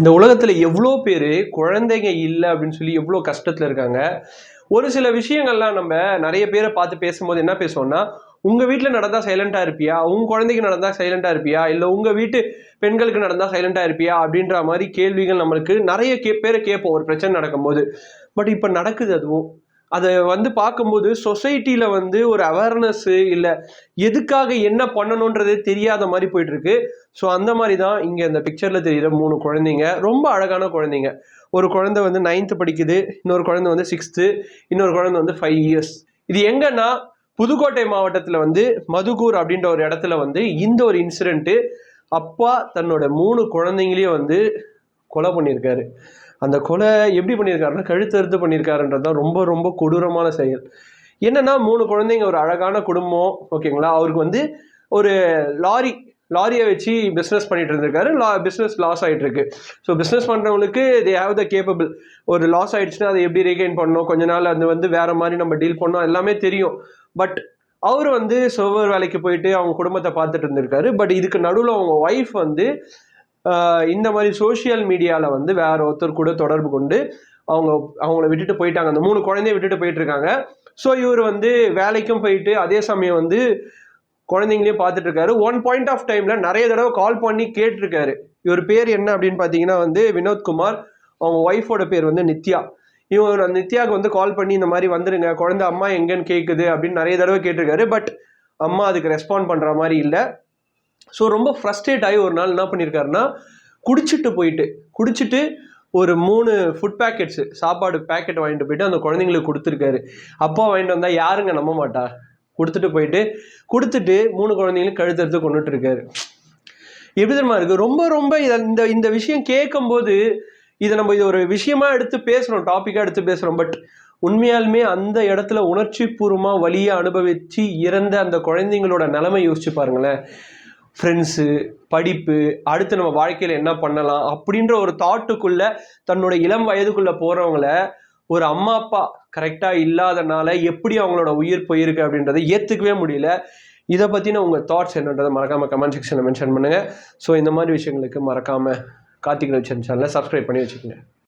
இந்த உலகத்துல எவ்வளோ பேரு குழந்தைங்க இல்ல அப்படின்னு சொல்லி எவ்வளோ கஷ்டத்துல இருக்காங்க. ஒரு சில விஷயங்கள்லாம் நம்ம நெறைய பேர பார்த்து பேசும்போது என்ன பேசுவோம்னா, "உங்க வீட்ல நடந்தா சைலன்ட்டா இருப்பியா? உங்க குழந்தைக்கு நடந்தா சைலன்ட்டா இருப்பியா? இல்ல உங்க வீட்டு பெண்களுக்கு நடந்தா சைலன்ட்டா இருப்பியா?" அப்படின்ற மாரி கேள்விகள் நம்மளுக்கு நெறைய பேர கேட்போம் ஒரு பிரச்சனை நடக்கும்போது. பட் இப்ப நடக்குது அதுவும். அத பார்க்கும்போது சொசைட்டில ஒரு அவேர்னஸ் இல்ல எதுக்காக என்ன பண்ணணும்ன்றதே தெரியாத மாரி போயிட்டு இருக்கு. ஸோ அந்த மாரி தான் இங்க இந்த பிக்சர்ல தெரியிற 3 குழந்தைங்க. ரொம்ப அழகான குழந்தைங்க. ஒரு குழந்தை 9த் படிக்குது. இன்னொரு குழந்தை 6த். இன்னொரு குழந்தை 5 இயர்ஸ். இது எங்கன்னா, புதுக்கோட்டை மாவட்டத்துல மதுக்கூர் அப்படின்ற ஒரு இடத்துல இந்த ஒரு இன்சிடென்ட் அப்பா தன்னோட 3 குழந்தைங்களையும் கொலை பண்ணியிருக்காரு. அந்த கொலை எப்படி பண்ணியிருக்காருன்னா, கழுத்தறுத்து பண்ணியிருக்காருன்றது தான் ரொம்ப ரொம்ப கொடூரமான செயல். என்னன்னா 3 குழந்தைங்க, ஒரு அழகான குடும்பம். ஓகேங்களா? அவருக்கு ஒரு லாரி லாரியை வச்சு பிஸ்னஸ் பண்ணிட்டு இருந்திருக்காரு. பிஸ்னஸ் லாஸ் ஆயிட்டு இருக்கு. ஸோ பிஸ்னஸ் பண்றவங்களுக்கு தே ஹேவ் த கேப்பபிள். ஒரு லாஸ் ஆயிடுச்சுன்னா அதை எப்படி ரீகெயின் பண்ணணும், கொஞ்ச நாள் அது வேற மாதிரி நம்ம டீல் பண்ணணும், எல்லாமே தெரியும். பட் அவர் சர்வர் வேலைக்கு போயிட்டு அவங்க குடும்பத்தை பார்த்துட்டு இருந்திருக்காரு. பட் இதுக்கு நடுவில் அவங்க ஒய்ஃப் இந்த மாதிரி சோசியல் மீடியால வேற ஒருத்தர் கூட தொடர்பு கொண்டு அவங்கள விட்டுட்டு போயிட்டாங்க. அந்த 3 குழந்தைய விட்டுட்டு போயிட்டு இருக்காங்க. ஸோ இவர் வேலைக்கும் போயிட்டு அதே சமயம் குழந்தைங்களையும் பார்த்துட்டு இருக்காரு. ஒன் பாயிண்ட் ஆஃப் டைம்ல நிறைய தடவை கால் பண்ணி கேட்டிருக்காரு. இவர் பேர் என்ன அப்படின்னு பார்த்தீங்கன்னா வினோத்குமார். அவங்க ஒய்ஃபோட பேர் நித்யா. இவர் அந்த நித்யாவுக்கு கால் பண்ணி இந்த மாதிரி வந்துருங்க, குழந்தை அம்மா எங்கன்னு கேட்குது அப்படின்னு நிறைய தடவை கேட்டிருக்காரு. பட் அம்மா அதுக்கு ரெஸ்பாண்ட் பண்ற மாதிரி இல்லை. ஸோ ரொம்ப ஃப்ரஸ்ட்ரேட் ஆகி ஒரு நாள் என்ன பண்ணியிருக்காருன்னா, குடிச்சிட்டு ஒரு 3 ஃபுட் பேக்கெட்ஸ், சாப்பாடு பேக்கெட் வாங்கிட்டு போயிட்டு அந்த குழந்தைங்களுக்கு கொடுத்துருக்காரு. அப்பா வாங்கிட்டு வந்தா யாருங்க நம்ப மாட்டா? கொடுத்துட்டு 3 குழந்தைங்களும் கழுத்தறுத்து கொண்டுட்டு இருக்காரு. எப்படி தெரியுமா இருக்கு? ரொம்ப ரொம்ப இந்த விஷயம் கேட்கும்போது இதை நம்ம ஒரு விஷயமா எடுத்து பேசுறோம், டாபிக்கா எடுத்து பேசுறோம். பட் உண்மையாலுமே அந்த இடத்துல உணர்ச்சி பூர்வமா வலியை அனுபவிச்சு இறந்த அந்த குழந்தைங்களோட நிலைமை யோசிச்சு பாருங்களேன். ஃப்ரெண்ட்ஸு, படிப்பு, அடுத்து நம்ம வாழ்க்கையில் என்ன பண்ணலாம் அப்படின்ற ஒரு தாட்டுக்குள்ள தன்னோட இளம் வயதுக்குள்ள போறவங்கள ஒரு அம்மா அப்பா கரெக்டாக இல்லாதனால எப்படி அவங்களோட உயிர் போயிருக்கு அப்படின்றத ஏற்றுக்கவே முடியல. இதை பற்றின உங்கள் தாட்ஸ் என்னன்றதை மறக்காமல் கமெண்ட் செக்ஷனில் மென்ஷன் பண்ணுங்கள். ஸோ இந்த மாதிரி விஷயங்களுக்கு மறக்காமல் கார்த்திக் ரவிச்சந்திரன் சேனலை சப்ஸ்கிரைப் பண்ணி வச்சுக்கோங்க.